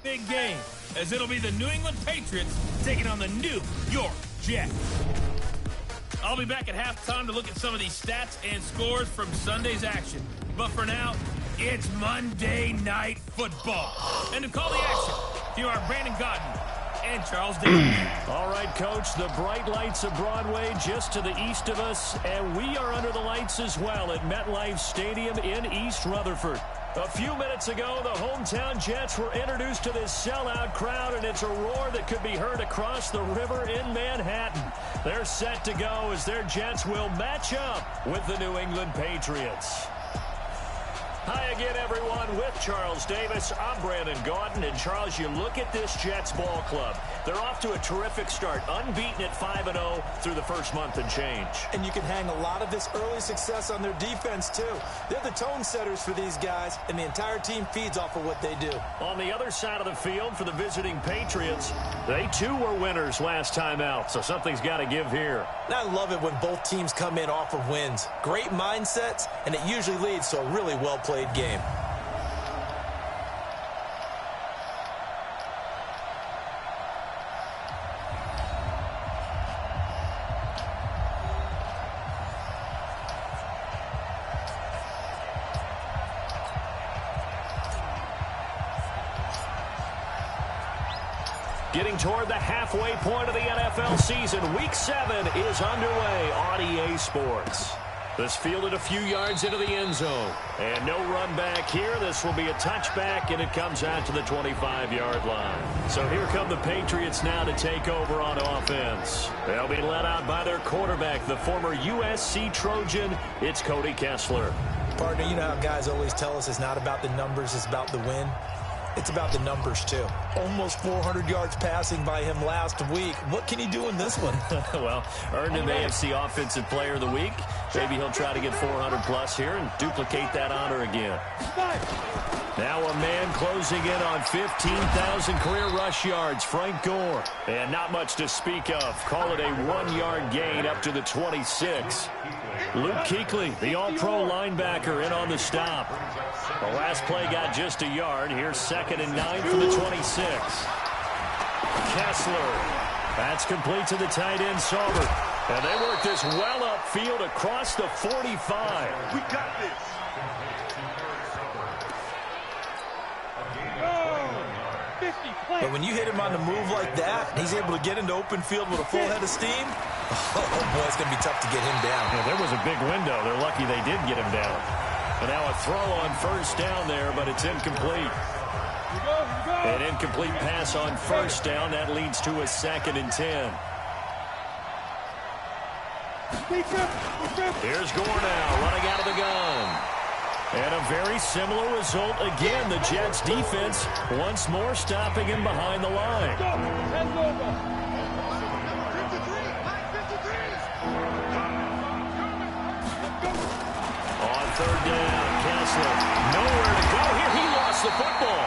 big game, as it'll be the New England Patriots taking on the New York Jets. I'll be back at halftime to look at some of these stats and scores from Sunday's action. But for now, it's Monday Night Football. And to call the action, here are Brandon Gaudin and Charles Davis. All right, Coach, the bright lights of Broadway just to the east of us, and we are under the lights as well at MetLife Stadium in East Rutherford. A few minutes ago, the hometown Jets were introduced to this sellout crowd, and it's a roar that could be heard across the river in Manhattan. They're set to go as their Jets will match up with the New England Patriots. Hi again, everyone. With Charles Davis, I'm Brandon Gaudin. And, Charles, you look at this Jets ball club. They're off to a terrific start, unbeaten at 5-0 through the first month and change. And you can hang a lot of this early success on their defense, too. They're the tone setters for these guys, and the entire team feeds off of what they do. On the other side of the field for the visiting Patriots, they, too, were winners last time out, so something's got to give here. And I love it when both teams come in off of wins. Great mindsets, and it usually leads to a really well-played game. Getting toward the halfway point of the NFL season, Week 7 is underway on EA Sports. This fielded a few yards into the end zone. And no run back here. This will be a touchback, and it comes out to the 25-yard line. So here come the Patriots now to take over on offense. They'll be led out by their quarterback, the former USC Trojan. It's Cody Kessler. Partner, you know how guys always tell us it's not about the numbers, it's about the win. It's about the numbers, too. Almost 400 yards passing by him last week. What can he do in this one? Well, earned an AFC Offensive Player of the Week. Maybe he'll try to get 400-plus here and duplicate that honor again. Now a man closing in on 15,000 career rush yards, Frank Gore. And not much to speak of. Call it a 1-yard gain up to the 26. Luke Kuechly, the all-pro linebacker, in on the stop. The last play got just a yard. Here's 2nd and 9 for the 26. Kessler. That's complete to the tight end, Sauber. And they work this well upfield across the 45. We got this. But when you hit him on the move like that, he's able to get into open field with a full head of steam. Oh boy, it's going to be tough to get him down. Yeah, there was a big window. They're lucky they did get him down. And now a throw on first down there, but it's incomplete. An incomplete pass on first down. That leads to a 2nd and 10. Here's Gore now, running out of the gun. And a very similar result again. The Jets defense once more stopping him behind the line. On 3rd down, Kessler. Nowhere to go here. He lost the football.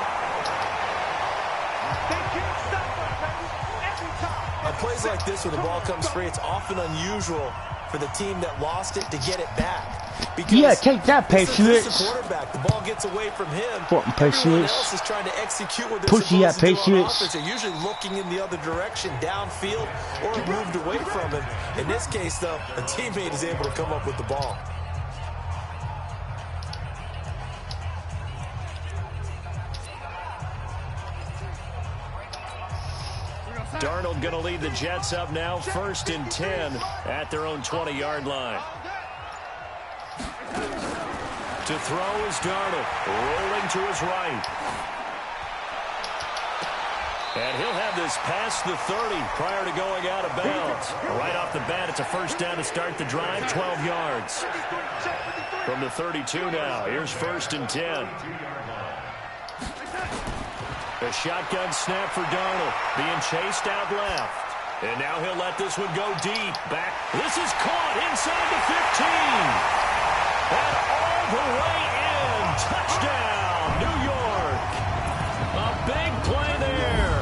On plays like this where the ball comes free, it's often unusual for the team that lost it to get it back. Because yeah, take that, Patriots. The quarterback, the ball gets away from him. Patriots. Everyone else is trying to execute what they're Pushy supposed to do on Patriots. offense. They're usually looking in the other direction, downfield, or moved away from him. In this case, though, a teammate is able to come up with the ball. Darnold going to lead the Jets up now, 1st and 10 at their own 20-yard line. To throw is Darnold, rolling to his right. And he'll have this past the 30 prior to going out of bounds. Right off the bat, it's a first down to start the drive, 12 yards. From the 32 now, here's 1st and 10. A shotgun snap for Darnold, being chased out left. And now he'll let this one go deep. Back. This is caught inside the 15. And all the way in. Touchdown, New York. A big play there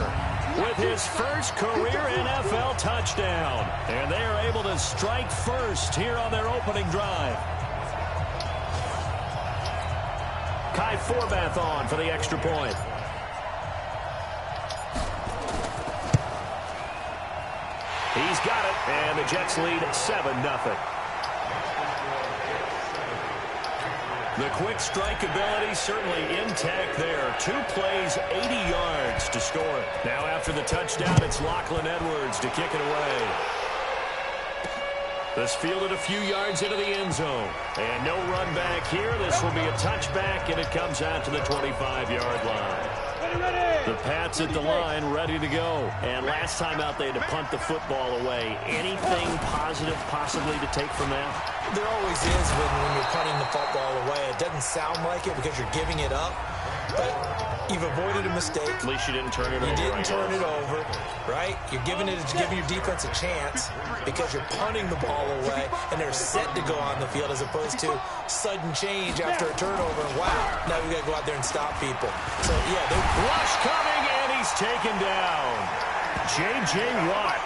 with his first career NFL touchdown. And they are able to strike first here on their opening drive. Kai Forbath on for the extra point. He's got it, and the Jets lead 7-0. The quick strike ability certainly intact there. 2 plays, 80 yards to score it. Now after the touchdown, it's Lachlan Edwards to kick it away. This fielded a few yards into the end zone. And no run back here. This will be a touchback, and it comes out to the 25-yard line. The Pats at the line, ready to go. And last time out, they had to punt the football away. Anything positive possibly to take from that? There always is when you're punting the football away. It doesn't sound like it because you're giving it up, but you've avoided a mistake. At least you didn't turn it over. You didn't turn it over, right? You're giving your defense a chance because you're punting the ball away, and they're set to go on the field as opposed to sudden change after a turnover. And wow, now we got to go out there and stop people. So, yeah, they're rush coming, and he's taken down. J.J. Watt.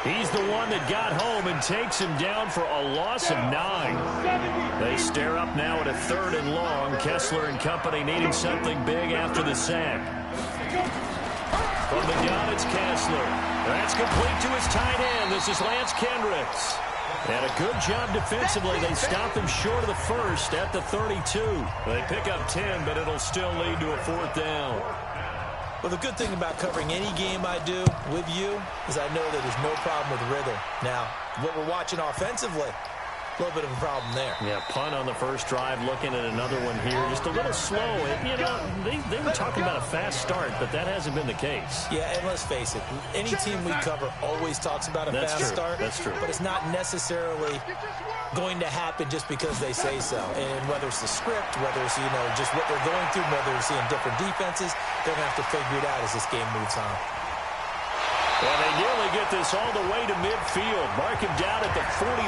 He's the one that got home and takes him down for a loss of 9. They stare up now at a 3rd and long. Kessler and company needing something big after the sack. From the gun, it's Kessler. That's complete to his tight end. This is Lance Kendricks. And a good job defensively. They stop him short of the first at the 32. They pick up 10, but it'll still lead to a 4th down. Well, the good thing about covering any game I do with you is I know that there's no problem with rhythm. Now, what we're watching offensively, a little bit of a problem there. Yeah, punt on the first drive, looking at another one here. Just a little slow. And, you know, they were talking about a fast start, but that hasn't been the case. Yeah, and let's face it, any team we cover always talks about a fast start. That's true. But it's not necessarily going to happen just because they say so. And whether it's the script, whether it's, you know, just what they're going through, whether they're seeing different defenses, they're going to have to figure it out as this game moves on. Well, they nearly get this all the way to midfield. Mark him down at the 49.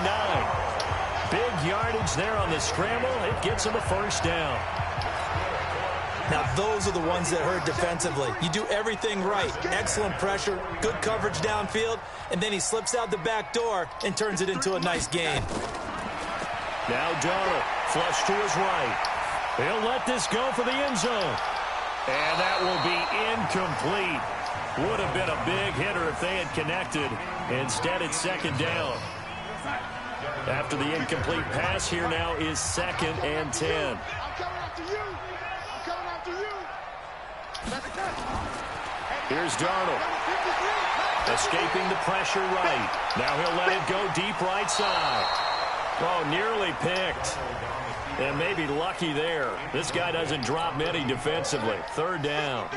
Big yardage there on the scramble. It gets him a 1st down. Now, those are the ones that hurt defensively. You do everything right. Excellent pressure, good coverage downfield, and then he slips out the back door and turns it into a nice gain. Now Darnold, flush to his right. He'll let this go for the end zone. And that will be incomplete. Would have been a big hitter if they had connected. Instead, it's 2nd down. After the incomplete pass, here now is 2nd and 10. Here's Darnold. Escaping the pressure right. Now he'll let it go deep right side. Oh, nearly picked. And maybe lucky there. This guy doesn't drop many defensively. 3rd down.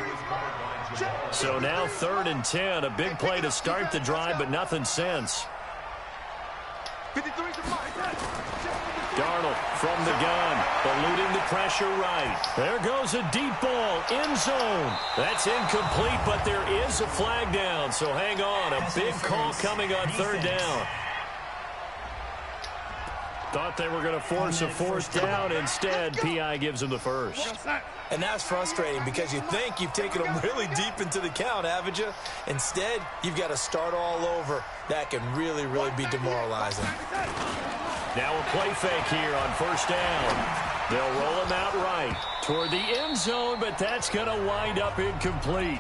So now 3rd and 10. A big play to start the drive, but nothing since. Darnold from the gun, eluding the pressure right. There goes a deep ball, end zone. That's incomplete, but there is a flag down, so hang on. A big call coming on 3rd down. Thought they were going to force a 4th down. Instead, P.I. gives them the 1st. And that's frustrating because you think you've taken them really deep into the count, haven't you? Instead, you've got to start all over. That can really, really be demoralizing. Now a play fake here on 1st down. They'll roll him out right toward the end zone, but that's going to wind up incomplete.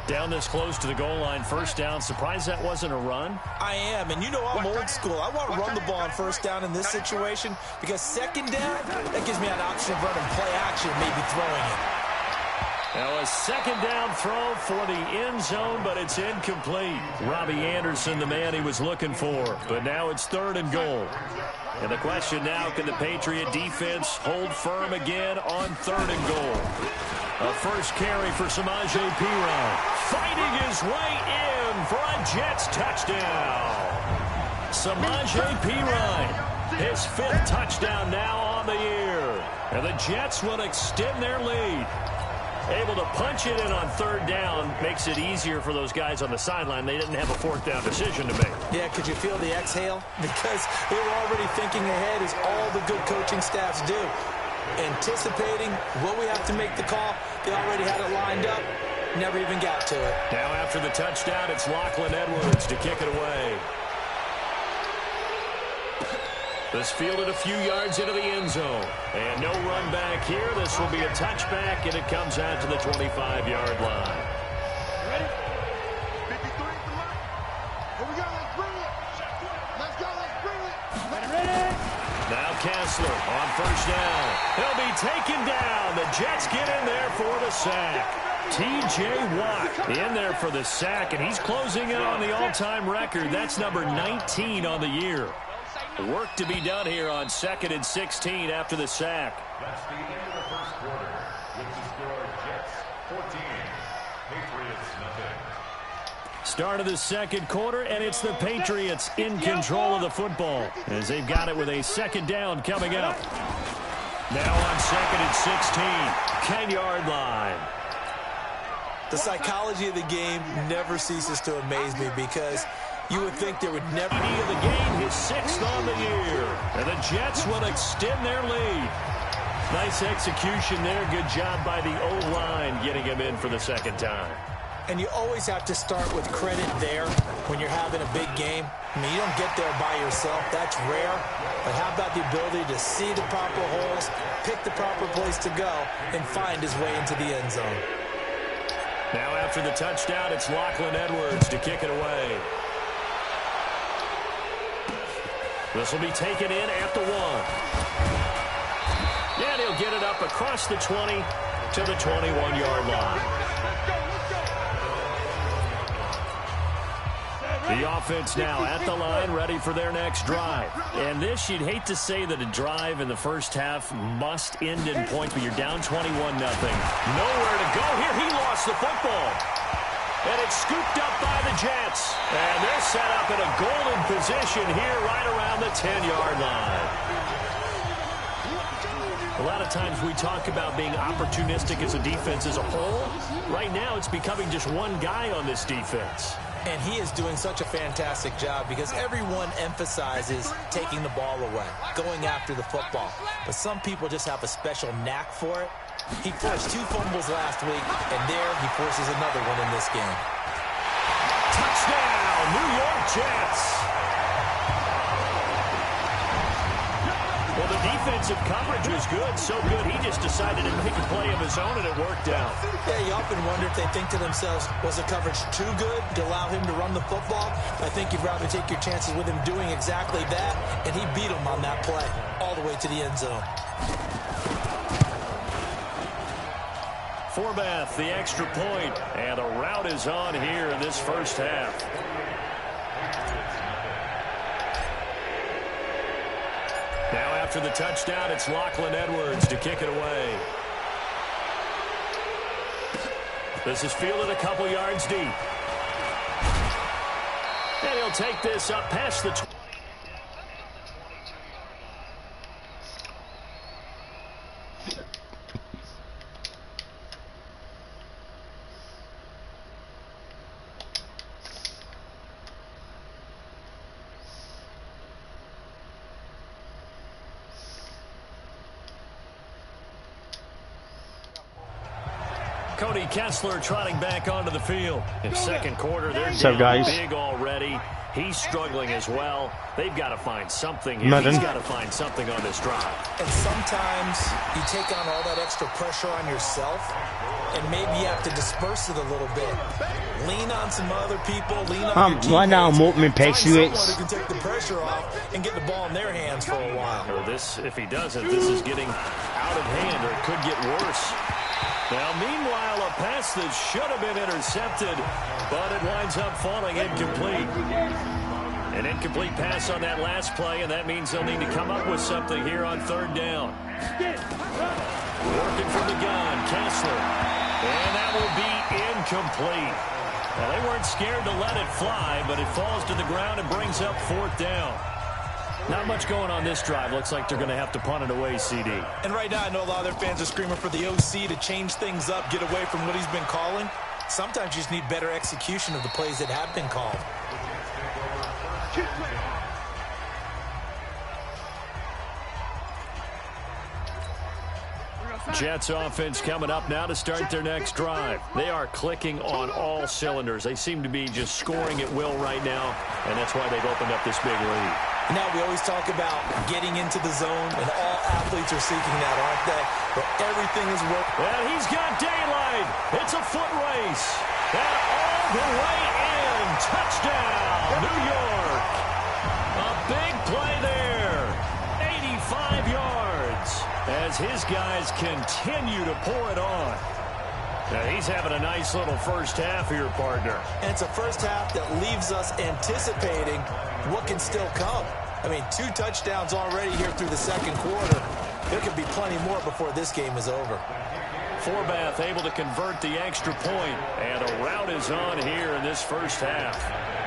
Down this close to the goal line, 1st down. Surprised that wasn't a run? I am, and you know I'm old school. I want to run the ball on 1st down in this situation because 2nd down, that gives me an option of running play action, maybe throwing it. Now a 2nd down throw for the end zone, but it's incomplete. Robbie Anderson, the man he was looking for, but now it's 3rd and goal. And the question now, can the Patriot defense hold firm again on 3rd and goal? A first carry for Samaje Perine. Fighting his way in for a Jets touchdown. Samaje Perine, his 5th touchdown now on the year. And the Jets will extend their lead. Able to punch it in on 3rd down makes it easier for those guys on the sideline. They didn't have a 4th down decision to make. Yeah, could you feel the exhale? Because they were already thinking ahead, as all the good coaching staffs do. Anticipating what we have to make the call. They already had it lined up. Never even got to it. Now after the touchdown, it's Lachlan Edwards to kick it away. This fielded a few yards into the end zone. And no run back here. This will be a touchback, and it comes out to the 25-yard line. Ready? 53 at the line. Here we go. Let's bring it. Now Kessler on first down. He'll be taken down. The Jets get in there for the sack. T.J. Watt in there for the sack, and he's closing in on the all-time record. That's number 19 on the year. Work to be done here on 2nd and 16 after the sack. That's the end of the first quarter. With the score, Jets 14, Patriots nothing. Start of the second quarter, and it's the Patriots in control of the football as they've got it with a second down coming up. Now on 2nd and 16, 10-yard line. The psychology of the game never ceases to amaze me because you would think there would never be of the game, his 6th on the year. And the Jets will extend their lead. Nice execution there. Good job by the O-line getting him in for the second time. And you always have to start with credit there when you're having a big game. I mean, you don't get there by yourself. That's rare. But how about the ability to see the proper holes, pick the proper place to go, and find his way into the end zone? Now after the touchdown, it's Lachlan Edwards to kick it away. This will be taken in at the 1. And he'll get it up across the 20 to the 21-yard line. The offense now at the line, ready for their next drive. And this, you'd hate to say that a drive in the first half must end in points, but you're down 21-0. Nowhere to go here. He lost the football. And it's scooped up by the Jets. And they're set up in a golden position here right around the 10-yard line. A lot of times we talk about being opportunistic as a defense as a whole. Right now it's becoming just one guy on this defense. And he is doing such a fantastic job because everyone emphasizes taking the ball away, going after the football. But some people just have a special knack for it. He forced 2 fumbles last week, and there he forces another one in this game. Touchdown, New York Jets. Well, the defensive coverage was good, so good he just decided to make a play of his own, and it worked out. Yeah, you often wonder if they think to themselves, was the coverage too good to allow him to run the football? I think you'd rather take your chances with him doing exactly that, and he beat him on that play all the way to the end zone. Forbath, the extra point, and the route is on here in this first half. Now after the touchdown, it's Lachlan Edwards to kick it away. This is fielded a couple yards deep. And he'll take this up past the 20. Cody Kessler trotting back onto the field. In second quarter, they're down big already. He's struggling as well. They've got to find something here. He's got to find something on this drive. And sometimes you take on all that extra pressure on yourself, and maybe you have to disperse it a little bit. Lean on some other people. Lean on your teammates. Right now, I'm opening Patriots. Find someone who can take the pressure off and get the ball in their hands for a while. Or this, if he doesn't, this is getting out of hand, or it could get worse. Now, meanwhile, a pass that should have been intercepted, but it winds up falling incomplete. An incomplete pass on that last play, and that means they'll need to come up with something here on third down. Working from the gun, Kessler. And that will be incomplete. Now, they weren't scared to let it fly, but it falls to the ground and brings up fourth down. Not much going on this drive. Looks like they're going to have to punt it away, CD. And right now, I know a lot of their fans are screaming for the OC to change things up, get away from what he's been calling. Sometimes you just need better execution of the plays that have been called. Jets offense coming up now to start their next drive. They are clicking on all cylinders. They seem to be just scoring at will right now, and that's why they've opened up this big lead. Now we always talk about getting into the zone, and all athletes are seeking that, aren't they? But everything is working. And he's got daylight. It's a foot race. And all the way in. Touchdown, New York. A big play there. as his guys continue to pour it on. Now he's having a nice little first half here, partner. And it's a first half that leaves us anticipating what can still come. I mean, 2 touchdowns already here through the second quarter. There could be plenty more before this game is over. Forbath able to convert the extra point, and a rout is on here in this first half.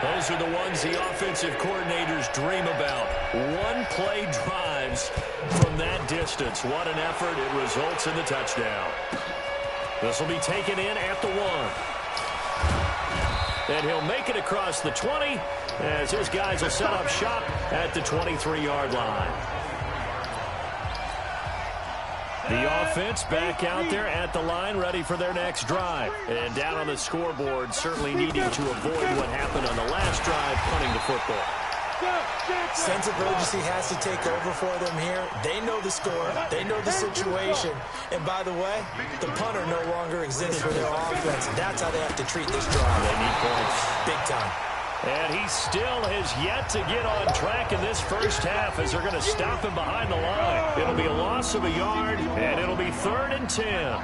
Those are the ones the offensive coordinators dream about. One-play drives from that distance. What an effort. It results in the touchdown. This will be taken in at the 1. And he'll make it across the 20 as his guys will set up shop at the 23-yard line. The offense back out there at the line, ready for their next drive. And down on the scoreboard, certainly needing to avoid what happened on the last drive, punting the football. Sense of urgency has to take over for them here. They know the score. They know the situation. And by the way, the punter no longer exists for their offense. That's how they have to treat this drive. They need points. Big time. And he still has yet to get on track in this first half as they're going to stop him behind the line. It'll be a loss of a yard, and it'll be 3rd and 10.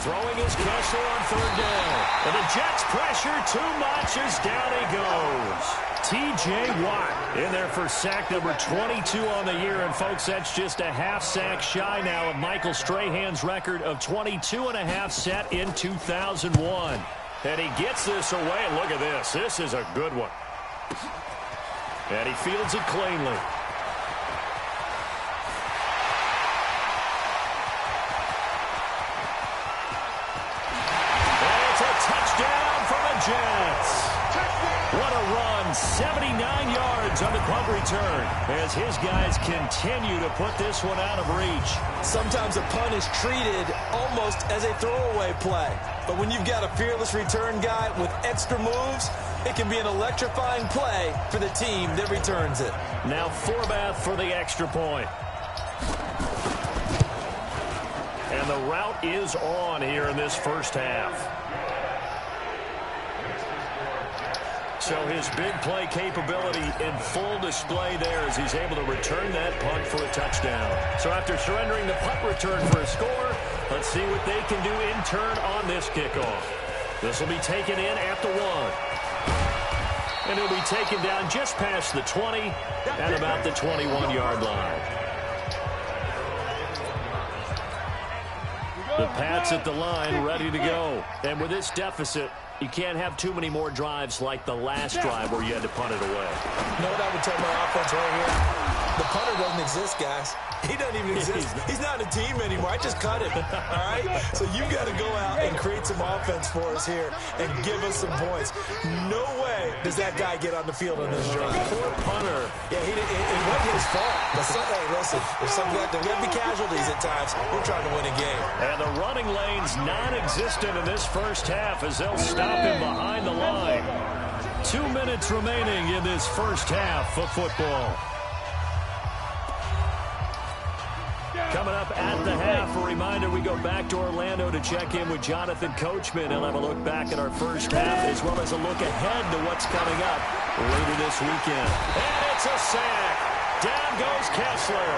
Throwing his Kessler on 3rd down. And the Jets pressure too much as down he goes. T.J. Watt in there for sack number 22 on the year. And, folks, that's just a half sack shy now of Michael Strahan's record of 22.5 set in 2001. And he gets this away. And look at this. This is a good one. And he fields it cleanly. Jets. What a run. 79 yards on the punt return as his guys continue to put this one out of reach. Sometimes a punt is treated almost as a throwaway play. But when you've got a fearless return guy with extra moves, it can be an electrifying play for the team that returns it. Now Forbath for the extra point. And the route is on here in this first half. So his big play capability in full display there as he's able to return that punt for a touchdown. So after surrendering the punt return for a score, let's see what they can do in turn on this kickoff. This will be taken in at the 1. And it'll be taken down just past the 20 at about the 21-yard line. The Pats at the line ready to go. And with this deficit, you can't have too many more drives like the last drive where you had to punt it away. You know what I would tell my offense right here? The punter doesn't exist, guys. He doesn't even exist. He's not a team anymore. I just cut him. All right? So you've got to go out and create some offense for us here and give us some points. No way does that guy get on the field on this drive. Poor punter. Yeah, it wasn't his fault. But hey, listen, if something like that, there will be casualties at times. We're trying to win a game. And the running lane's non-existent in this first half as they'll stop him behind the line. 2 minutes remaining in this first half of football. Coming up at the half, a reminder, we go back to Orlando to check in with Jonathan Coachman. He'll have a look back at our first half as well as a look ahead to what's coming up later this weekend. And it's a sack. Down goes Kessler.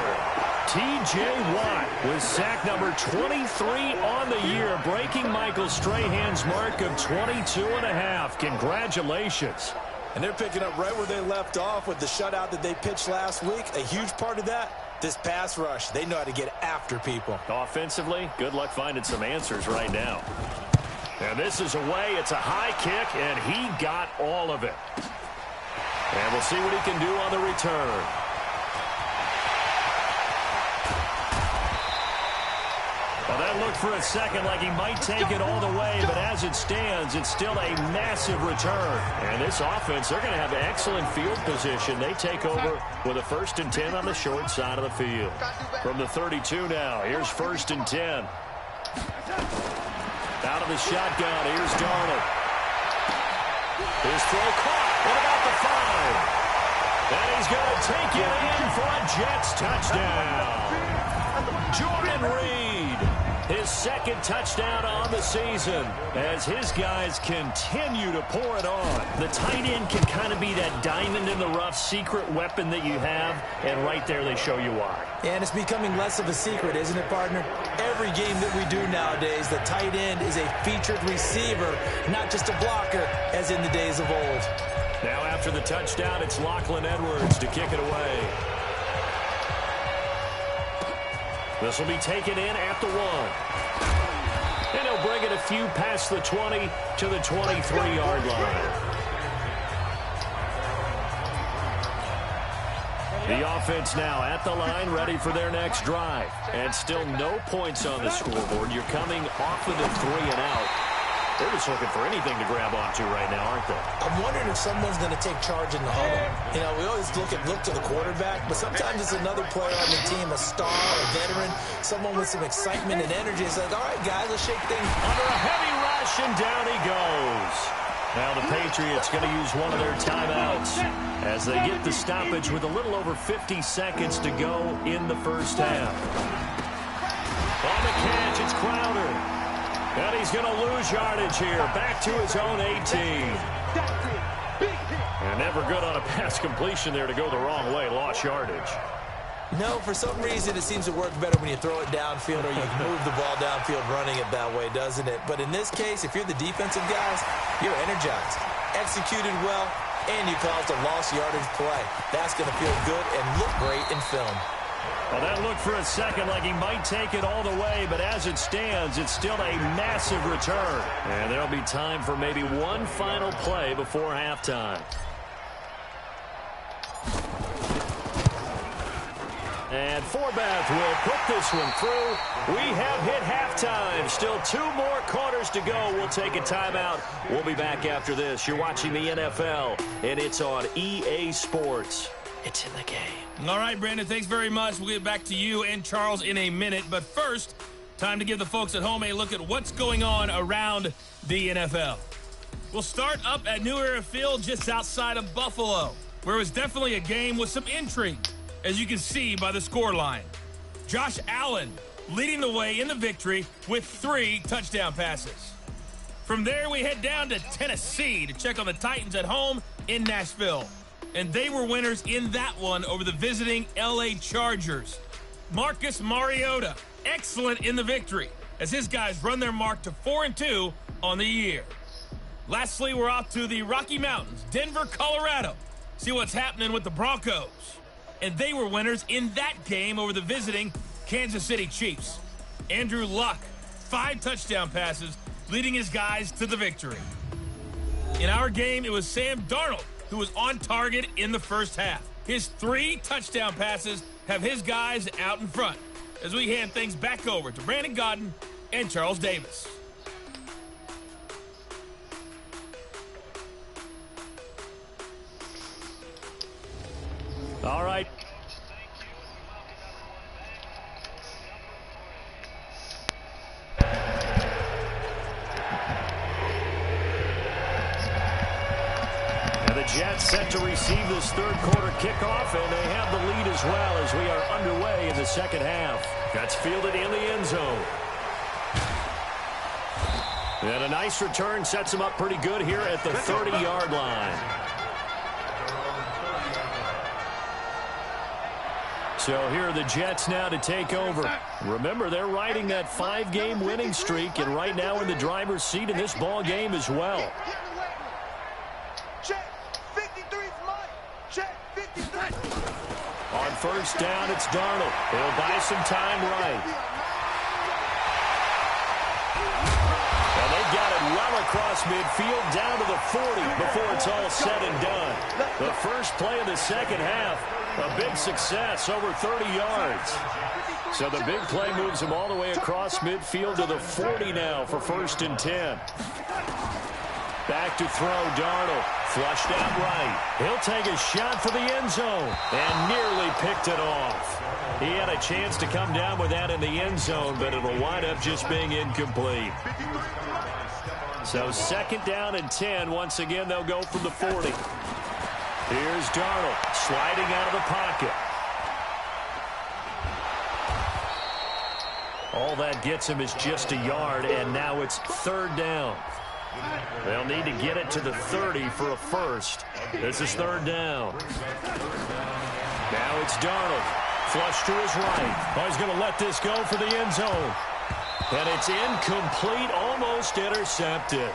T.J. Watt with sack number 23 on the year, breaking Michael Strahan's mark of 22.5. Congratulations. And they're picking up right where they left off with the shutout that they pitched last week. A huge part of that, this pass rush. They know how to get after people. Offensively, good luck finding some answers right now. And this is away. It's a high kick, and he got all of it. And we'll see what he can do on the return. Well, that looked for a second like he might take it all the way, but as it stands, it's still a massive return. And this offense, they're going to have excellent field position. They take over with a 1st and 10 on the short side of the field. From the 32 now, here's 1st and 10. Out of the shotgun, here's Darnold. His throw caught. What about the 5? And he's going to take it in for a Jets touchdown. Jordan Reed His second touchdown on the season as his guys continue to pour it on. The tight end can kind of be that diamond in the rough secret weapon that you have, and right there they show you why. And it's becoming less of a secret, isn't it, partner? Every game that we do nowadays, the tight end is a featured receiver, not just a blocker, as in the days of old. Now after the touchdown, it's Lachlan Edwards to kick it away. This will be taken in at the 1. And he'll bring it a few past the 20 to the 23-yard line. The offense now at the line, ready for their next drive. And still no points on the scoreboard. You're coming off of the 3 and out. They're just looking for anything to grab onto right now, aren't they? I'm wondering if someone's going to take charge in the huddle. You know, we always look to the quarterback, but sometimes it's another player on the team, a star, a veteran, someone with some excitement and energy. It's like, all right, guys, let's shake things. Under a heavy rush, and down he goes. Now the Patriots going to use one of their timeouts as they get the stoppage with a little over 50 seconds to go in the first half. On the catch, it's Crowder. And he's going to lose yardage here. Back to his own 18. And never good on a pass completion there to go the wrong way. Lost yardage. No, for some reason it seems to work better when you throw it downfield or you move the ball downfield running it that way, doesn't it? But in this case, if you're the defensive guys, you're energized, executed well, and you caused a lost yardage play. That's going to feel good and look great in film. Well, that looked for a second like he might take it all the way, but as it stands, it's still a massive return. And there'll be time for maybe one final play before halftime. And Forbath will put this one through. We have hit halftime. Still 2 more quarters to go. We'll take a timeout. We'll be back after this. You're watching the NFL, and it's on EA Sports. It's in the game. All right, Brandon, thanks very much. We'll get back to you and Charles in a minute. But first, time to give the folks at home a look at what's going on around the NFL. We'll start up at New Era Field just outside of Buffalo, where it was definitely a game with some intrigue, as you can see by the scoreline. Josh Allen leading the way in the victory with 3 touchdown passes. From there, we head down to Tennessee to check on the Titans at home in Nashville. And they were winners in that one over the visiting L.A. Chargers. Marcus Mariota, excellent in the victory, as his guys run their mark to 4-2 on the year. Lastly, we're off to the Rocky Mountains, Denver, Colorado. See what's happening with the Broncos. And they were winners in that game over the visiting Kansas City Chiefs. Andrew Luck, 5 touchdown passes, leading his guys to the victory. In our game, it was Sam Darnold who was on target in the first half. His 3 touchdown passes have his guys out in front as we hand things back over to Brandon Godden and Charles Davis. All right. Jets set to receive this third quarter kickoff, and they have the lead as well as we are underway in the second half. That's fielded in the end zone. And a nice return sets them up pretty good here at the 30-yard line. So here are the Jets now to take over. Remember, they're riding that 5-game winning streak, and right now in the driver's seat in this ball game as well. On first down, it's Darnold. He'll buy some time right. And they got it well across midfield down to the 40 before it's all said and done. The first play of the second half, a big success, over 30 yards. So the big play moves him all the way across midfield to the 40 now for 1st and 10. Back to throw, Darnold. Flushed out right. He'll take a shot for the end zone and nearly picked it off. He had a chance to come down with that in the end zone, but it'll wind up just being incomplete. So 2nd down and 10. Once again, they'll go from the 40. Here's Darnold sliding out of the pocket. All that gets him is just a yard, and now it's 3rd down. They'll need to get it to the 30 for a first. This is 3rd down. Now it's Darnold. Flush to his right. Oh, he's going to let this go for the end zone. And it's incomplete, almost intercepted.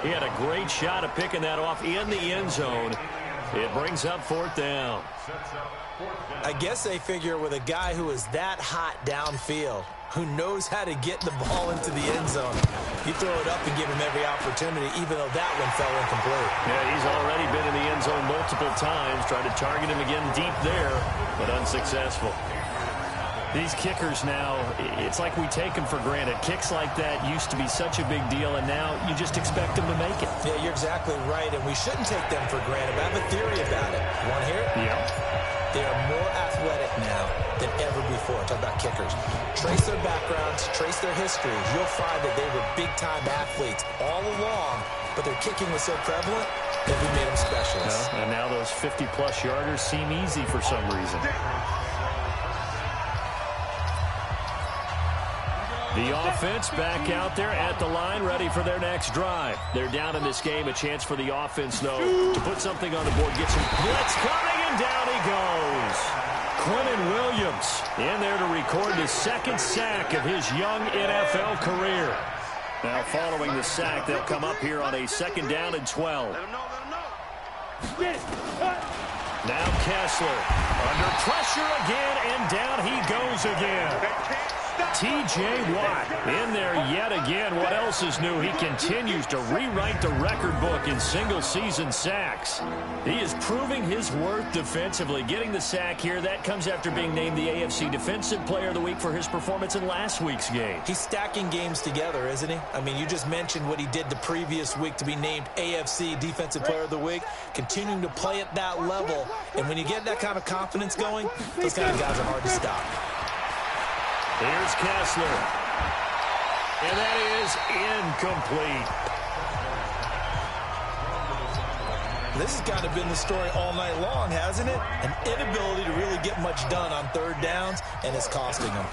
He had a great shot at picking that off in the end zone. It brings up 4th down. I guess they figure with a guy who is that hot downfield, who knows how to get the ball into the end zone, you throw it up and give him every opportunity, even though that one fell incomplete. Yeah, he's already been in the end zone multiple times, tried to target him again deep there, but unsuccessful. These kickers now, it's like we take them for granted. Kicks like that used to be such a big deal, and now you just expect them to make it. Yeah, you're exactly right, and we shouldn't take them for granted. But I have a theory about it. You want to hear it? Yeah. They are more athletic now than ever before. Talk about kickers. Trace their backgrounds, trace their histories. You'll find that they were big-time athletes all along, but their kicking was so prevalent that we made them specialists. And now those 50-plus yarders seem easy for some reason. The offense back out there at the line, ready for their next drive. They're down in this game. A chance for the offense, though, to put something on the board. Get some blitz coming, and down he goes. Quentin Williams in there to record the 2nd sack of his young NFL career. Now, following the sack, they'll come up here on a 2nd down and 12. Now Kessler under pressure again, and down he goes again. T.J. Watt in there yet again. What else is new? He continues to rewrite the record book in single-season sacks. He is proving his worth defensively. Getting the sack here, that comes after being named the AFC Defensive Player of the Week for his performance in last week's game. He's stacking games together, isn't he? I mean, you just mentioned what he did the previous week to be named AFC Defensive Player of the Week, continuing to play at that level. And when you get that kind of confidence going, those kind of guys are hard to stop. Here's Kessler. And that is incomplete. This has kind of been the story all night long, hasn't it? An inability to really get much done on 3rd downs, and it's costing him.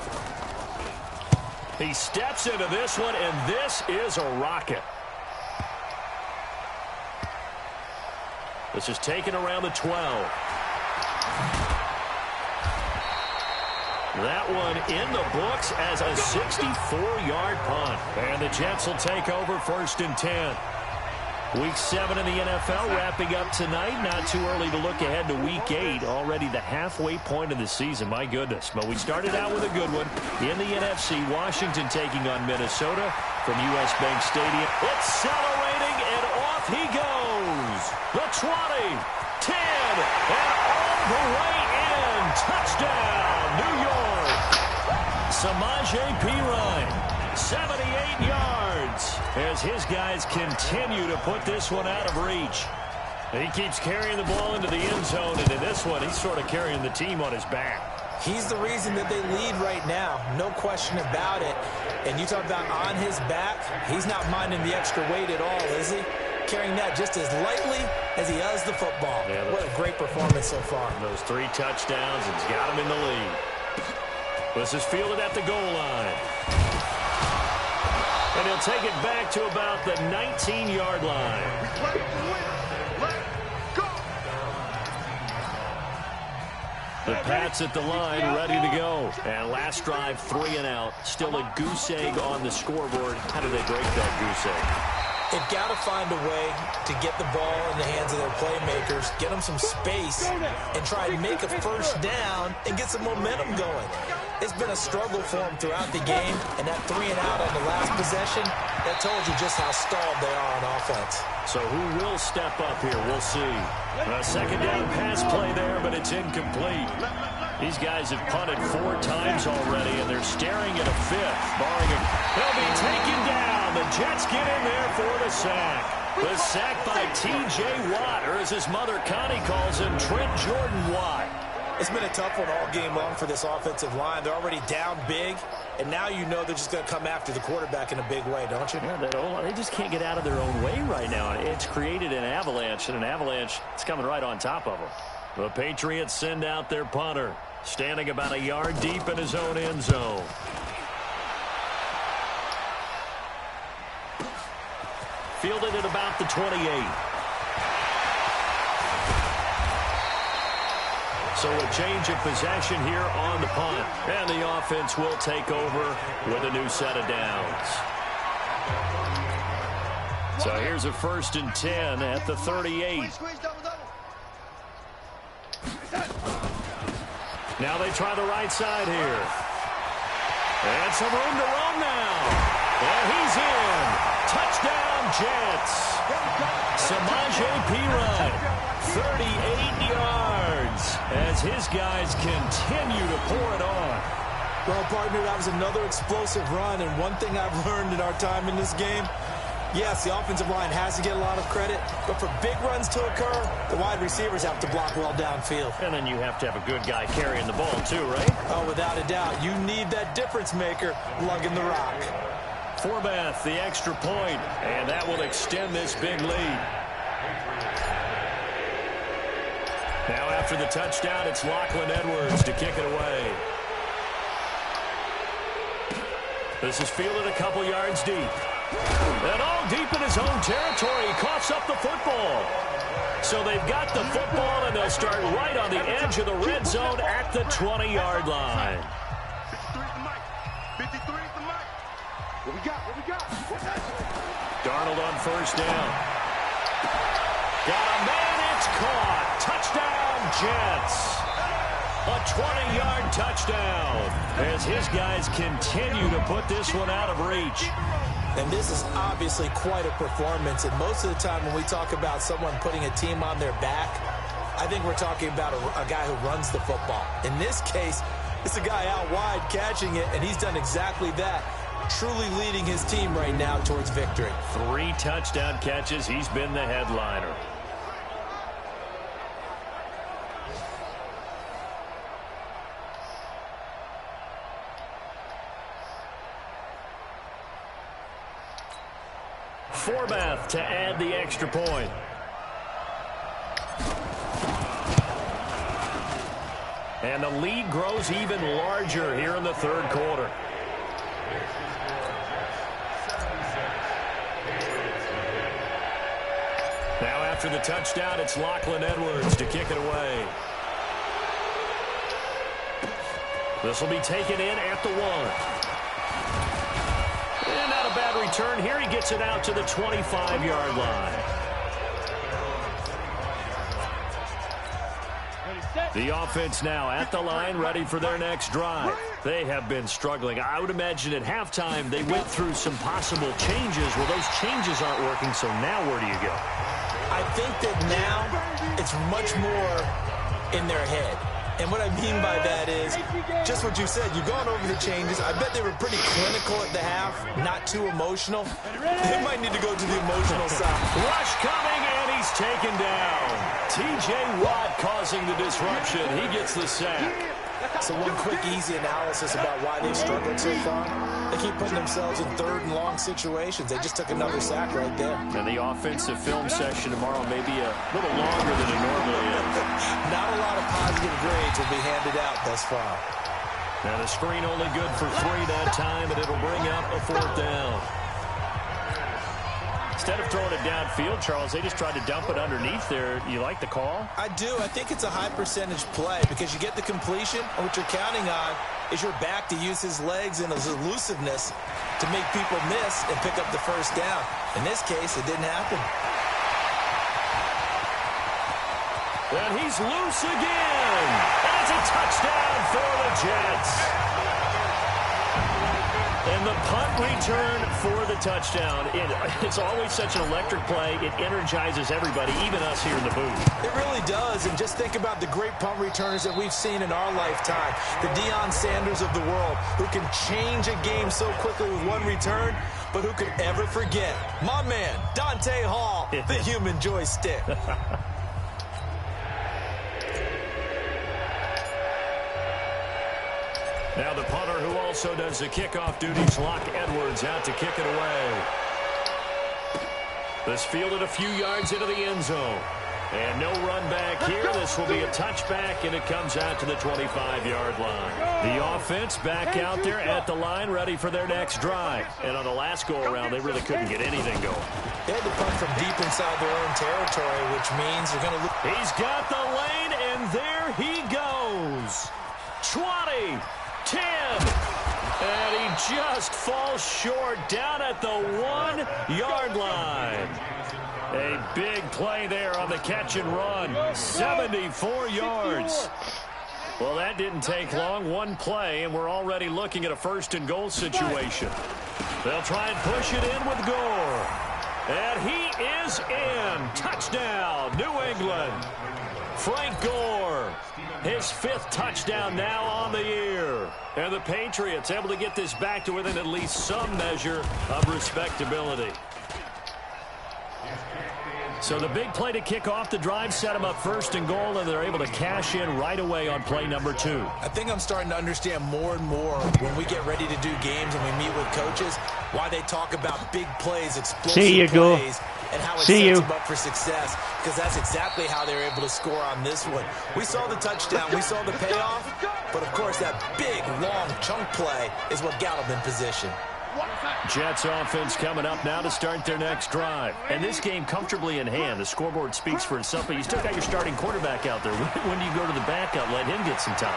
He steps into this one, and this is a rocket. This is taken around the 12. That one in the books as a 64-yard punt. And the Jets will take over 1st and 10. Week 7 in the NFL wrapping up tonight. Not too early to look ahead to Week 8. Already the halfway point of the season. My goodness. But we started out with a good one. In the NFC, Washington taking on Minnesota from U.S. Bank Stadium. Accelerating, and off he goes. The 20, 10, and all the way in. Touchdown, New York. Samaje Perine, 78 yards, as his guys continue to put this one out of reach. And he keeps carrying the ball into the end zone, and in this one, he's sort of carrying the team on his back. He's the reason that they lead right now, no question about it. And you talk about on his back, he's not minding the extra weight at all, is he? Carrying that just as lightly as he does the football. Yeah, what a great performance so far. Those 3 touchdowns, and he's got him in the lead. This is fielded at the goal line. And he'll take it back to about the 19-yard line. The Pats at the line, ready to go. And last drive, 3 and out. Still a goose egg on the scoreboard. How do they break that goose egg? They've got to find a way to get the ball in the hands of their playmakers, get them some space, and try and make a 1st down and get some momentum going. It's been a struggle for them throughout the game, and that 3 and out on the last possession, that told you just how stalled they are on offense. So who will step up here? We'll see. A 2nd down pass play there, but it's incomplete. These guys have punted 4 times already, and they're staring at a 5th, barring a... They'll be taken down. The Jets get in there for the sack. The sack by T.J. Watt, or as his mother Connie calls him, Trent Jordan Watt. It's been a tough one all game long for this offensive line. They're already down big, and now you know they're just going to come after the quarterback in a big way, don't you? Yeah, they just can't get out of their own way right now. It's created an avalanche, and an avalanche is coming right on top of them. The Patriots send out their punter, standing about a yard deep in his own end zone. Fielded at about the 28. So a change of possession here on the punt. And the offense will take over with a new set of downs. So here's a 1st and 10 at the 38. Now they try the right side here. And some room to roam now. And he's in. Touchdown, Jets. Samaje Perine, 38 yards as his guys continue to pour it on. Well, partner, that was another explosive run, and one thing I've learned in our time in this game, yes, the offensive line has to get a lot of credit, but for big runs to occur, the wide receivers have to block well downfield. And then you have to have a good guy carrying the ball too, right? Oh, without a doubt. You need that difference maker lugging the rock. Forbath, the extra point, and that will extend this big lead. Now after the touchdown, it's Lachlan Edwards to kick it away. This is fielded a couple yards deep. And all deep in his own territory, he coughs up the football. So they've got the football, and they'll start right on the edge of the red zone at the 20-yard line. 53 is the mic. 53 is the mic. What we got? What we got? Darnold on 1st down. Got a man, it's caught. Touchdown, Jets. A 20-yard touchdown as his guys continue to put this one out of reach. And this is obviously quite a performance. And most of the time when we talk about someone putting a team on their back, I think we're talking about a guy who runs the football. In this case, it's a guy out wide catching it, and he's done exactly that, truly leading his team right now towards victory. 3 touchdown catches. He's been the headliner. Forbath to add the extra point. And the lead grows even larger here in the 3rd quarter. Now after the touchdown, it's Lachlan Edwards to kick it away. This will be taken in at the 1. And not a bad return here. He gets it out to the 25-yard line. The offense now at the line, ready for their next drive. They have been struggling. I would imagine at halftime they went through some possible changes. Well, those changes aren't working, so now where do you go? I think that now it's much more in their head. And what I mean by that is just what you said. You've gone over the changes. I bet they were pretty clinical at the half, not too emotional. They might need to go to the emotional side. Rush coming, and he's taken down. T.J. Watt causing the disruption. He gets the sack. So one quick, easy analysis about why they've struggled so far. They keep putting themselves in 3rd and long situations. They just took another sack right there. And the offensive film session tomorrow may be a little longer than it normally is. Not a lot of positive grades will be handed out thus far. Now the screen only good for 3 that time, and it'll bring up a 4th down. Instead of throwing it downfield, Charles, they just tried to dump it underneath there. You like the call? I do. I think it's a high-percentage play because you get the completion, and what you're counting on is your back to use his legs and his elusiveness to make people miss and pick up the 1st down. In this case, it didn't happen. And he's loose again. That's a touchdown for the Jets. And the punt return for the touchdown. It's always such an electric play. It energizes everybody, even us here in the booth. It really does. And just think about the great punt returners that we've seen in our lifetime. The Deion Sanders of the world, who can change a game so quickly with one return, but who could ever forget my man, Dante Hall, the human joystick. Now the punter who also does the kickoff duties, Lock Edwards, out to kick it away. This fielded a few yards into the end zone. And no run back here. This will be a touchback, and it comes out to the 25-yard line. The offense back out there at the line, ready for their next drive. And on the last go-around, they really couldn't get anything going. They had to punt from deep inside their own territory, which means they're going to look. He's got the lane, and there he goes. 20, 10, and he just falls short down at the 1-yard line. A big play there on the catch and run. 74 yards. Well, that didn't take long. One play, and we're already looking at a first-and-goal situation. They'll try and push it in with Gore. And he is in. Touchdown, New England. Frank Gore, his 5th touchdown now on the year. And the Patriots able to get this back to within at least some measure of respectability. So the big play to kick off the drive set them up first and goal, and they're able to cash in right away on play number 2. I think I'm starting to understand more and more when we get ready to do games and we meet with coaches why they talk about big plays, explosive plays, and how it sets them up for success, because that's exactly how they were able to score on this one. We saw the touchdown, we saw the payoff, but of course that big, long chunk play is what got them in position. Jets offense coming up now to start their next drive. And this game comfortably in hand. The scoreboard speaks for itself, but you still got your starting quarterback out there. When do you go to the backup, let him get some time?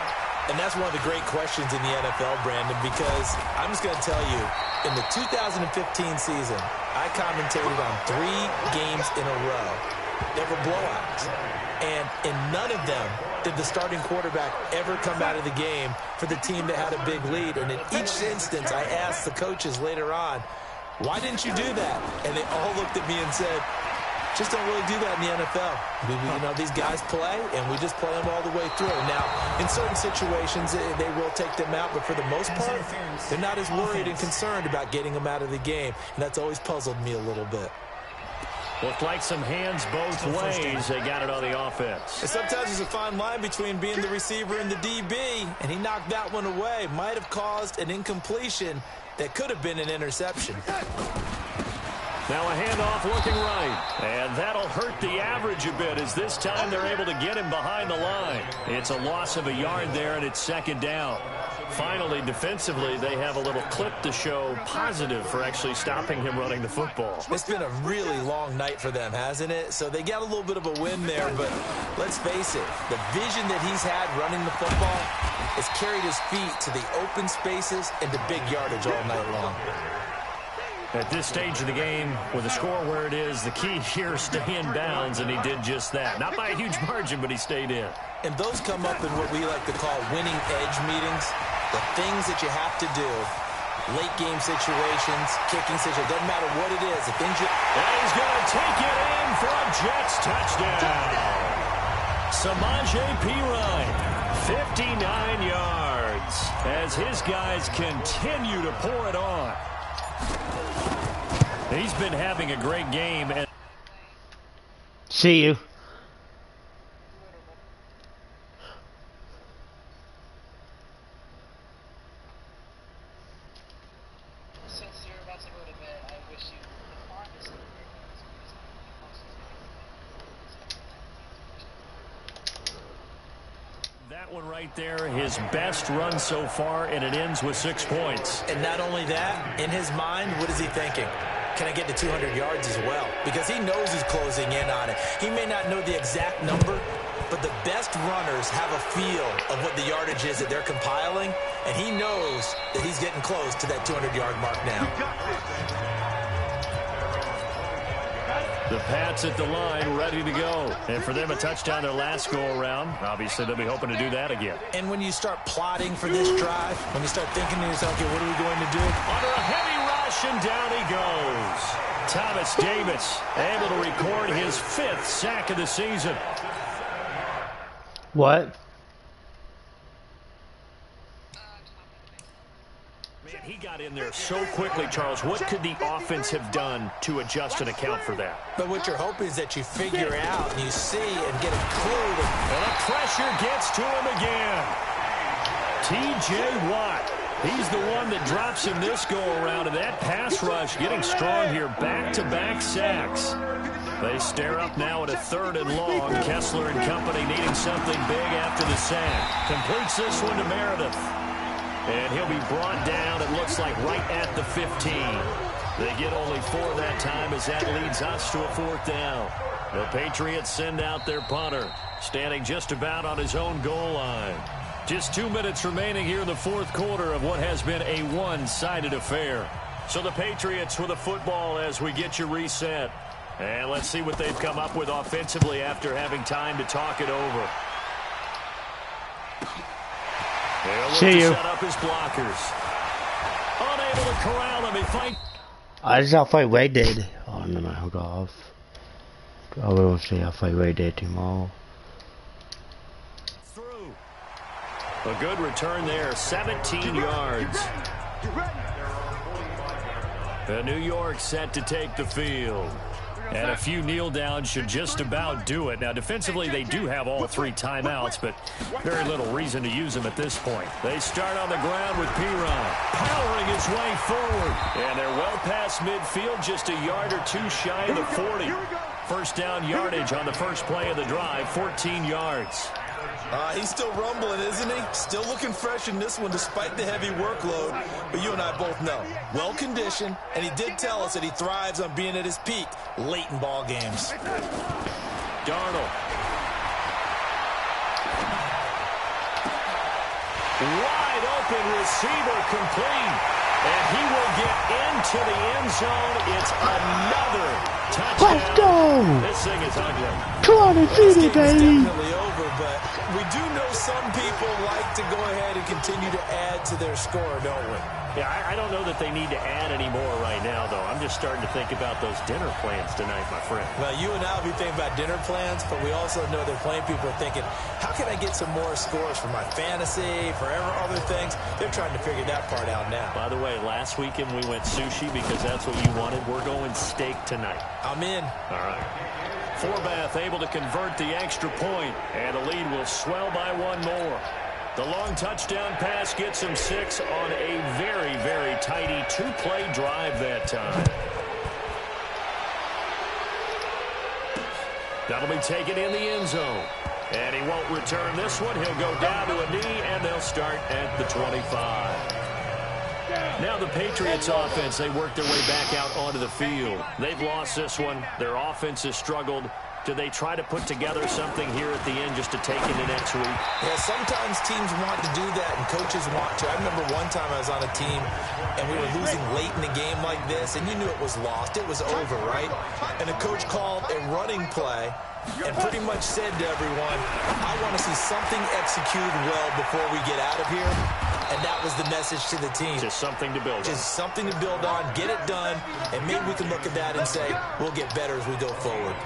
And that's one of the great questions in the NFL, Brandon, because I'm just going to tell you, in the 2015 season, I commentated on 3 games in a row. They were blowouts. And in none of them did the starting quarterback ever come out of the game for the team that had a big lead. And in each instance, I asked the coaches later on, why didn't you do that? And they all looked at me and said, just don't really do that in the NFL. You know, these guys play, and we just play them all the way through. Now, in certain situations, they will take them out, but for the most part, they're not as worried and concerned about getting them out of the game. And that's always puzzled me a little bit. Looked like some hands both ways. They got it on the offense. And sometimes there's a fine line between being the receiver and the DB, and he knocked that one away. Might have caused an incompletion that could have been an interception. Now a handoff looking right. And that'll hurt the average a bit, as this time they're able to get him behind the line. It's a loss of a yard there, and it's 2nd down. Finally, defensively, they have a little clip to show positive for actually stopping him running the football. It's been a really long night for them, hasn't it? So they got a little bit of a win there, but let's face it, the vision that he's had running the football has carried his feet to the open spaces and to big yardage all night long. At this stage of the game, with the score where it is, the key here is stay in bounds, and he did just that. Not by a huge margin, but he stayed in. And those come up in what we like to call winning edge meetings. The things that you have to do, late game situations, kicking situations, doesn't matter what it is. The things you... And he's going to take it in for a Jets touchdown. Samaje Perine, 59 yards, as his guys continue to pour it on. He's been having a great game. And See you. That one right there, his best run so far, and it ends with 6 points. And not only that, in his mind, what is he thinking? Can I get to 200 yards as well? Because he knows he's closing in on it. He may not know the exact number, but the best runners have a feel of what the yardage is that they're compiling, and he knows that he's getting close to that 200-yard mark now. The Pats at the line, ready to go. And for them, a touchdown their last go-around. Obviously, they'll be hoping to do that again. And when you start plotting for this drive, when you start thinking to yourself, okay, what are we going to do? Under a heavy rush, and down he goes. Thomas Davis able to record his 5th sack of the season. What? Man, he got in there so quickly, Charles. What could the offense have done to adjust and account for that? But what you're hoping is that you figure out and you see and get a clue. And the pressure gets to him again. T.J. Watt. He's the one that drops him this go-around, and that pass rush getting strong here. Back-to-back sacks. They stare up now at a 3rd and long. Kessler and company needing something big after the sack. Completes this one to Meredith. And he'll be brought down, it looks like, right at the 15. They get only 4 that time as that leads us to a 4th down. The Patriots send out their punter, standing just about on his own goal line. Just 2 minutes remaining here in the 4th quarter of what has been a one-sided affair. So the Patriots with a football as we get you reset. And let's see what they've come up with offensively after having time to talk it over. They'll look to set up his blockers. Unable to corral him. He fight. I just phải quay dead. Oh no, no, hold off. I will see I phải quay dead tomorrow. Through. A good return there, 17 yards. The New York set to take the field. And a few kneel downs should just about do it. Now, defensively, they do have all 3 timeouts, but very little reason to use them at this point. They start on the ground with Piron, powering his way forward. And they're well past midfield, just a yard or 2 shy of the 40. First down yardage on the first play of the drive, 14 yards. He's still rumbling, isn't he? Still looking fresh in this one despite the heavy workload. But you and I both know, well-conditioned, and he did tell us that he thrives on being at his peak late in ball games. Darnold. Wide open receiver complete. And he will get into the end zone. It's another touchdown. Let's go! This thing is ugly. Come on and feed it, baby. Definitely over, but we do know some people like to go ahead and continue to add to their score, don't we? Yeah, I don't know that they need to add any more right now, though. I'm just starting to think about those dinner plans tonight, my friend. Well, you and I will be thinking about dinner plans, but we also know that plenty of people are thinking, how can I get some more scores for my fantasy, for other things? They're trying to figure that part out now. By the way, last weekend we went sushi because that's what you wanted. We're going steak tonight. I'm in. All right. Forbath able to convert the extra point, and the lead will swell by 1 more. The long touchdown pass gets him 6 on a very, very tidy 2-play drive that time. That'll be taken in the end zone. And he won't return this one. He'll go down to a knee, and they'll start at the 25. Now the Patriots offense, they work their way back out onto the field. They've lost this one. Their offense has struggled. Do they try to put together something here at the end just to take into next week? Yeah, sometimes teams want to do that and coaches want to. I remember one time I was on a team and we were losing late in the game like this, and you knew it was lost. It was over, right? And the coach called a running play and pretty much said to everyone, I want to see something executed well before we get out of here. And that was the message to the team. Just something to build on. Just something to build on, get it done, and maybe we can look at that and say, we'll get better as we go forward.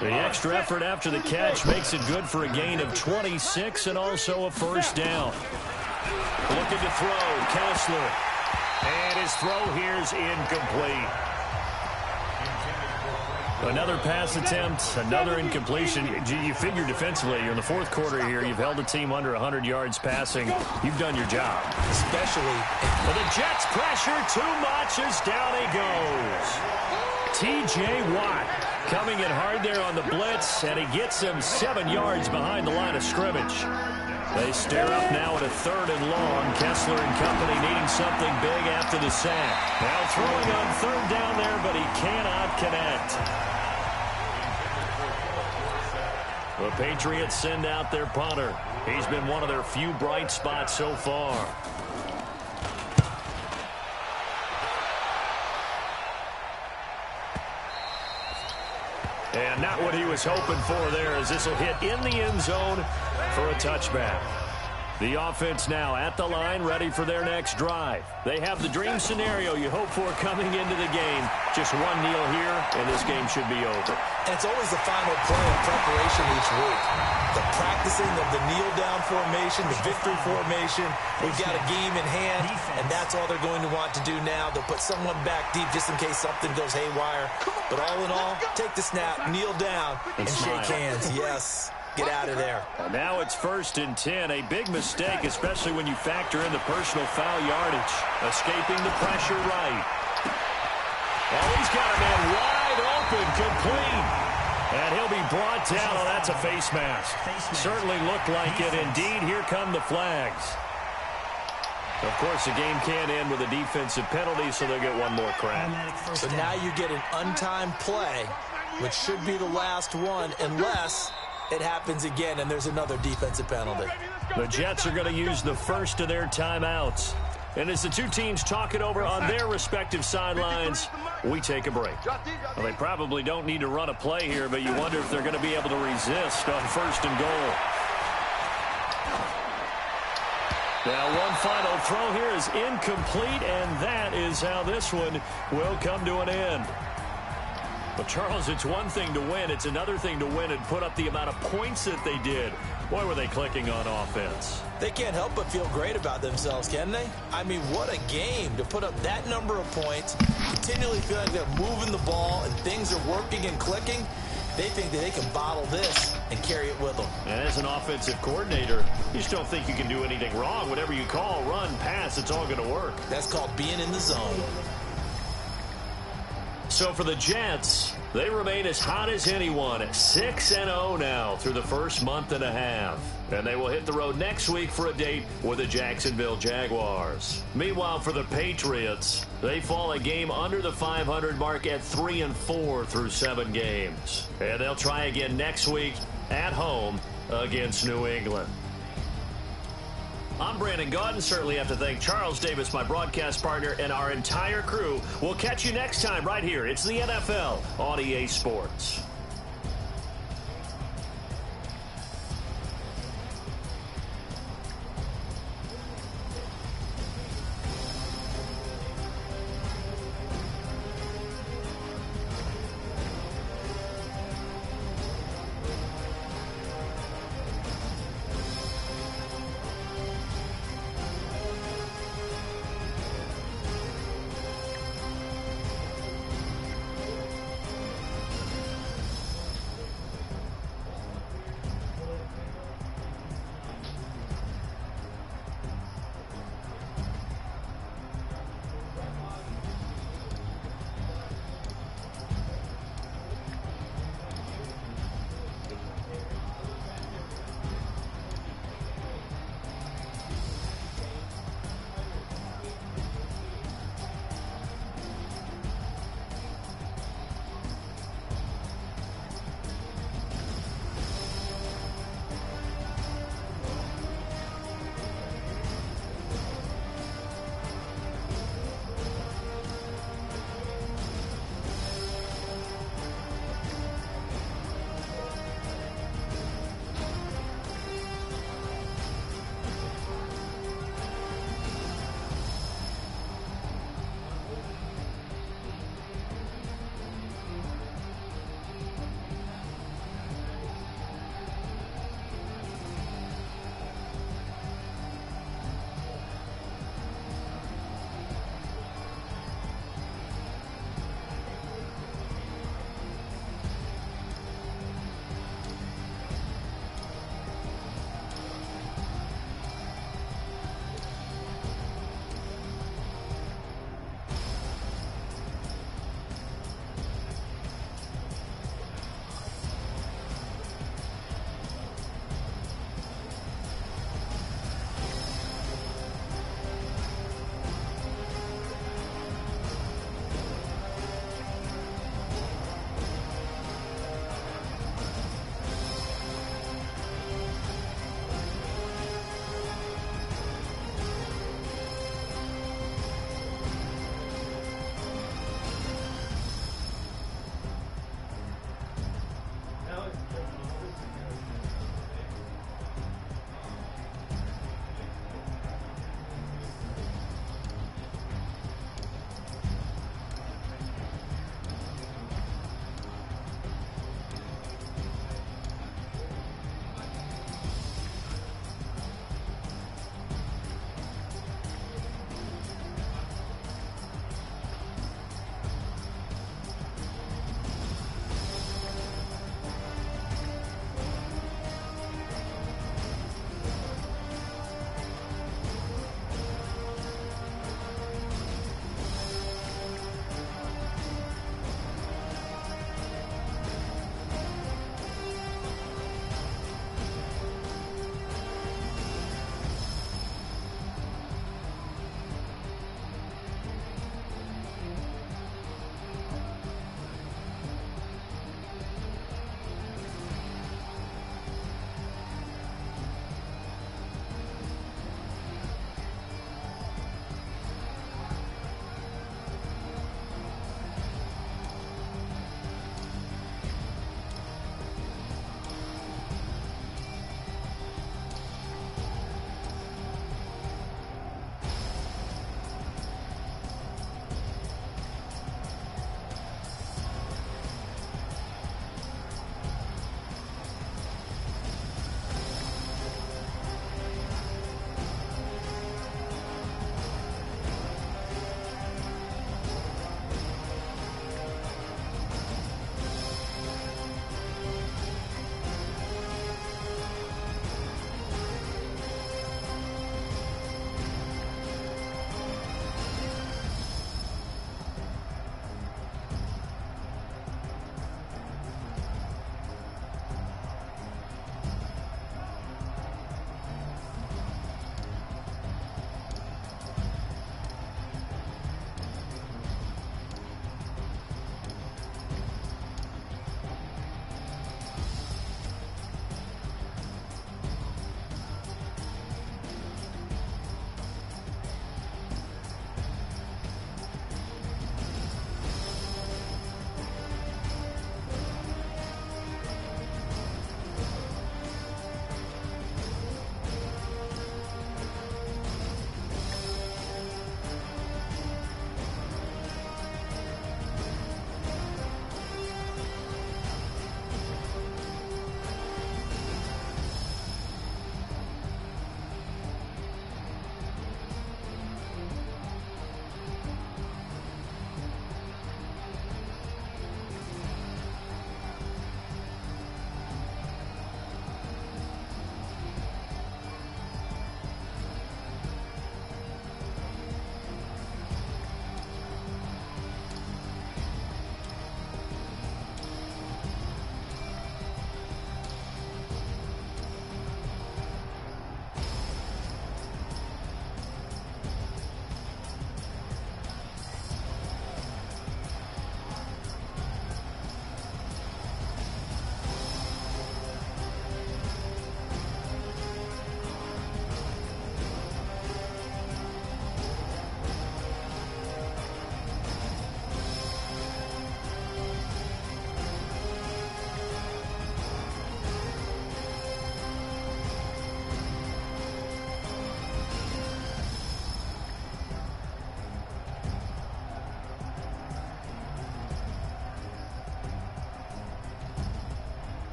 The extra effort after the catch makes it good for a gain of 26 and also a first down. Looking to throw, Kessler. And his throw here's incomplete. Another pass attempt, another incompletion. You figure defensively, you're in the 4th quarter here. You've held the team under 100 yards passing. You've done your job. Especially. But the Jets pressure too much as down he goes. T.J. Watt coming in hard there on the blitz, and he gets him 7 yards behind the line of scrimmage. They stare up now at a 3rd and long. Kessler and company needing something big after the sack. Now throwing on 3rd down there, but he cannot connect. The Patriots send out their punter. He's been one of their few bright spots so far. And not what he was hoping for there, as this will hit in the end zone for a touchback. The offense now at the line, ready for their next drive. They have the dream scenario you hope for coming into the game. Just 1 kneel here, and this game should be over. And it's always the final play of preparation each week. The practicing of the kneel-down formation, the victory formation. We've got a game in hand, and that's all they're going to want to do now. They'll put someone back deep just in case something goes haywire. But all in all, take the snap, kneel down, and shake hands. Yes. Get out of there. Now it's 1st and 10. A big mistake, especially when you factor in the personal foul yardage. Escaping the pressure right. Oh, he's got a man wide open, complete. And he'll be brought down. Oh, that's a face mask. Certainly looked like it. Indeed, here come the flags. Of course, the game can't end with a defensive penalty, so they'll get one more crack. So now you get an untimed play, which should be the last one, unless it happens again and there's another defensive penalty. The Jets are going to use the first of their timeouts. And as the two teams talk it over on their respective sidelines, we take a break. Well, they probably don't need to run a play here, but you wonder if they're going to be able to resist on 1st and goal. Now, one final throw here is incomplete, and that is how this one will come to an end. But, Charles, it's one thing to win. It's another thing to win and put up the amount of points that they did. Boy, were they clicking on offense. They can't help but feel great about themselves, can they? I mean, what a game to put up that number of points, continually feel like they're moving the ball and things are working and clicking. They think that they can bottle this and carry it with them. And as an offensive coordinator, you just don't think you can do anything wrong. Whatever you call, run, pass, it's all going to work. That's called being in the zone. So for the Jets, they remain as hot as anyone at 6-0 now through the first month and a half. And they will hit the road next week for a date with the Jacksonville Jaguars. Meanwhile, for the Patriots, they fall a game under the 500 mark at 3-4 through 7 games. And they'll try again next week at home against New England. I'm Brandon Gaudin. Certainly have to thank Charles Davis, my broadcast partner, and our entire crew. We'll catch you next time right here. It's the NFL on EA Sports.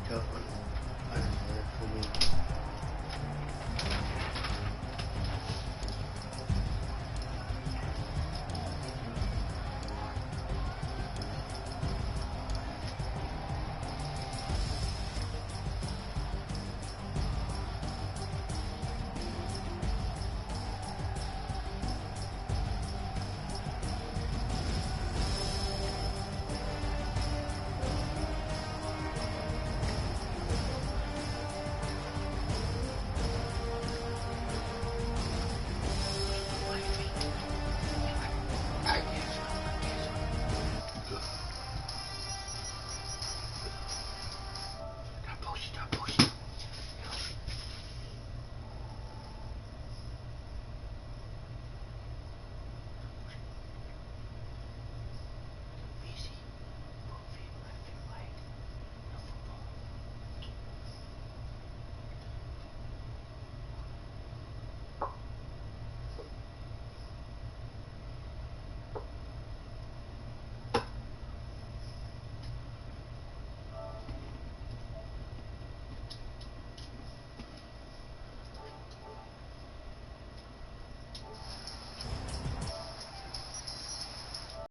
go.